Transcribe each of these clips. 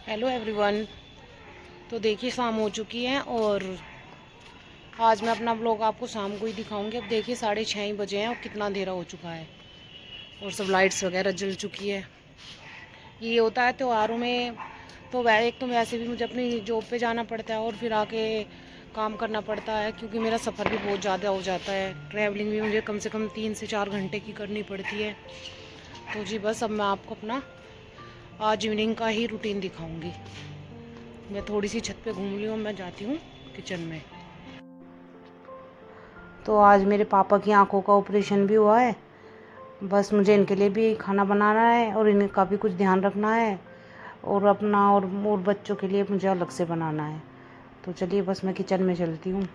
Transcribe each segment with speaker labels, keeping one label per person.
Speaker 1: Hello everyone. तो देखिए शाम हो चुकी है और आज मैं अपना ब्लॉग आपको शाम को ही दिखाऊंगी। अब देखिए 6:30 ही बजे हैं और कितना अंधेरा हो चुका है और सब लाइट्स वगैरह जल चुकी है। ये होता है त्योहारों में। तो एक तो वैसे भी मुझे अपनी जॉब पे जाना पड़ता है और फिर आके काम करना पड़ता है, क्योंकि मेरा सफ़र भी बहुत ज़्यादा हो जाता है। ट्रैवलिंग भी मुझे कम से कम 3 से 4 घंटे की करनी पड़ती है। तो जी बस अब मैं आपको अपना आज इवनिंग का ही रूटीन दिखाऊंगी। मैं थोड़ी सी छत पे घूम ली हूँ, मैं जाती हूँ किचन में। तो आज मेरे पापा की आंखों का ऑपरेशन भी हुआ है। बस मुझे इनके लिए भी खाना बनाना है और इनका भी कुछ ध्यान रखना है और अपना और बच्चों के लिए मुझे अलग से बनाना है। तो चलिए बस मैं किचन में चलती हूँ,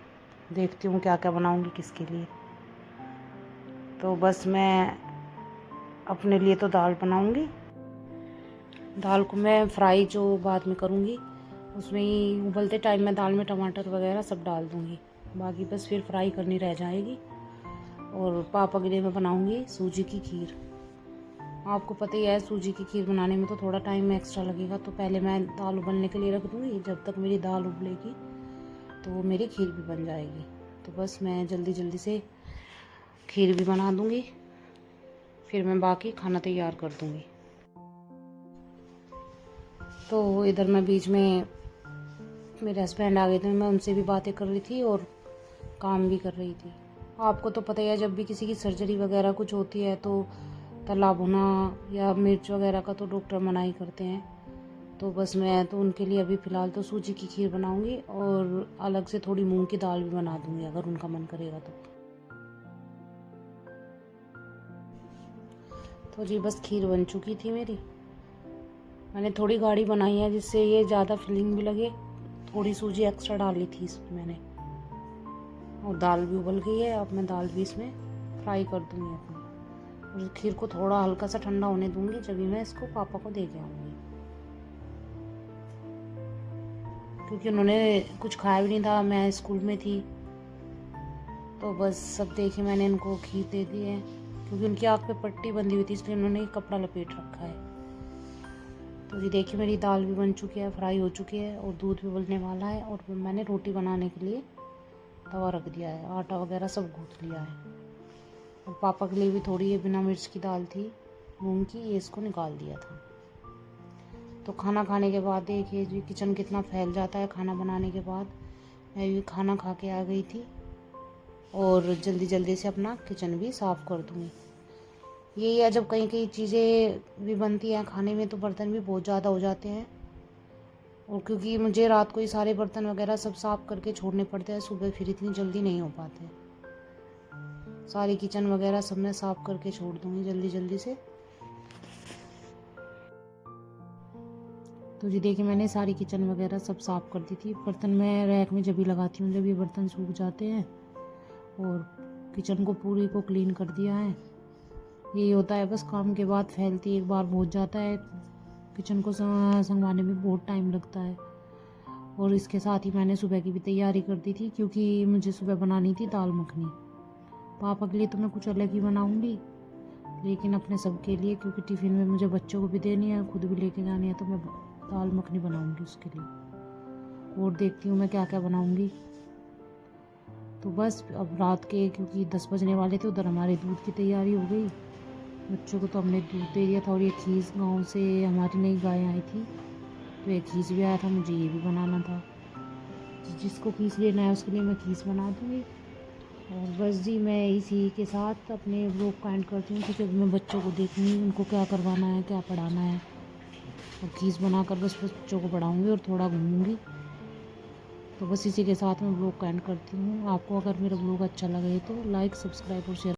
Speaker 1: देखती हूँ क्या क्या बनाऊँगी किसके लिए। तो बस मैं अपने लिए तो दाल बनाऊँगी। दाल को मैं फ्राई जो बाद में करूँगी, उसमें ही उबलते टाइम में दाल में टमाटर वगैरह सब डाल दूँगी। बाकी बस फिर फ्राई करनी रह जाएगी। और पापा के लिए मैं बनाऊँगी सूजी की खीर। आपको पता ही है सूजी की खीर बनाने में तो थोड़ा टाइम एक्स्ट्रा लगेगा। तो पहले मैं दाल उबलने के लिए रख दूँगी। जब तक मेरी दाल उबलेगी तो मेरी खीर भी बन जाएगी। तो बस मैं जल्दी जल्दी से खीर भी बना दूँगी, फिर मैं बाकी खाना तैयार कर दूँगी। तो इधर मैं बीच में मेरे हस्बैंड आ गए थे, मैं उनसे भी बातें कर रही थी और काम भी कर रही थी। आपको तो पता ही है जब भी किसी की सर्जरी वगैरह कुछ होती है तो तला भुना या मिर्च वगैरह का तो डॉक्टर मना ही करते हैं। तो बस मैं तो उनके लिए अभी फ़िलहाल तो सूजी की खीर बनाऊंगी और अलग से थोड़ी मूंग की दाल भी बना दूंगी अगर उनका मन करेगा तो जी बस खीर बन चुकी थी मेरी। मैंने थोड़ी गाढ़ी बनाई है जिससे ये ज़्यादा फिलिंग भी लगे। थोड़ी सूजी एक्स्ट्रा डाली थी इसमें मैंने। और दाल भी उबल गई है, अब मैं दाल भी इसमें फ्राई कर दूंगी अपनी। और खीर को थोड़ा हल्का सा ठंडा होने दूंगी, जब भी मैं इसको पापा को दे के आऊँगी, क्योंकि उन्होंने कुछ खाया भी नहीं था, मैं स्कूल में थी। तो बस सब देखे मैंने इनको खीर दे दी है, क्योंकि उनकी आँख पे पट्टी बंधी हुई थी इसलिए उन्होंने कपड़ा लपेट रखा है। तो ये देखिए मेरी दाल भी बन चुकी है, फ्राई हो चुकी है और दूध भी उबलने वाला है। और मैंने रोटी बनाने के लिए तवा रख दिया है, आटा वगैरह सब गूँथ लिया है। और पापा के लिए भी थोड़ी ये बिना मिर्च की दाल थी मूंग की, ये इसको निकाल दिया था। तो खाना खाने के बाद देखिए जी किचन कितना फैल जाता है खाना बनाने के बाद। मैं भी खाना खा के आ गई थी और जल्दी जल्दी से अपना किचन भी साफ़ कर दूँगी। यही है जब कई कई चीज़ें भी बनती हैं खाने में तो बर्तन भी बहुत ज़्यादा हो जाते हैं। और क्योंकि मुझे रात को ही सारे बर्तन वगैरह सब साफ़ करके छोड़ने पड़ते हैं, सुबह फिर इतनी जल्दी नहीं हो पाते। सारी किचन वगैरह सब मैं साफ़ करके छोड़ दूँगी जल्दी जल्दी से। तो जी देखिए मैंने सारी किचन वगैरह सब साफ़ कर दी थी। बर्तन मैं रैक में जब भी लगाती हूँ जब ये बर्तन सूख जाते हैं। और किचन को पूरी को क्लीन कर दिया है। यही होता है बस, काम के बाद फैलती एक बार बहुत जाता है। किचन को संभालने में बहुत टाइम लगता है। और इसके साथ ही मैंने सुबह की भी तैयारी कर दी थी, क्योंकि मुझे सुबह बनानी थी दाल मखनी। पापा के लिए तो मैं कुछ अलग ही बनाऊंगी, लेकिन अपने सबके लिए, क्योंकि टिफ़िन में मुझे बच्चों को भी देनी है खुद भी लेके जानी है, तो मैं दाल मखनी बनाऊंगी उसके लिए। और देखती हूँ मैं क्या क्या बनाऊंगी। तो बस अब रात के क्योंकि 10 बजने वाले थे, उधर हमारे दूध की तैयारी हो गई। बच्चों को तो हमने दूध दे दिया था। और ये खीस गांव से हमारी नई गाय आई थी, तो ये खीस भी आया था, मुझे ये भी बनाना था। जिसको खीस लेना है उसके लिए मैं खीस बना दूँगी। और बस जी मैं इसी के साथ अपने ब्लॉग का एंड करती हूँ, क्योंकि मैं बच्चों को देखूँगी उनको क्या करवाना है क्या पढ़ाना है। और खीस बनाकर बस बच्चों को पढ़ाऊँगी और थोड़ा घूमूँगी। तो बस इसी के साथ मैं ब्लॉग का एंड करती हूँ। आपको अगर मेरा ब्लॉग अच्छा लगे तो लाइक सब्सक्राइब और शेयर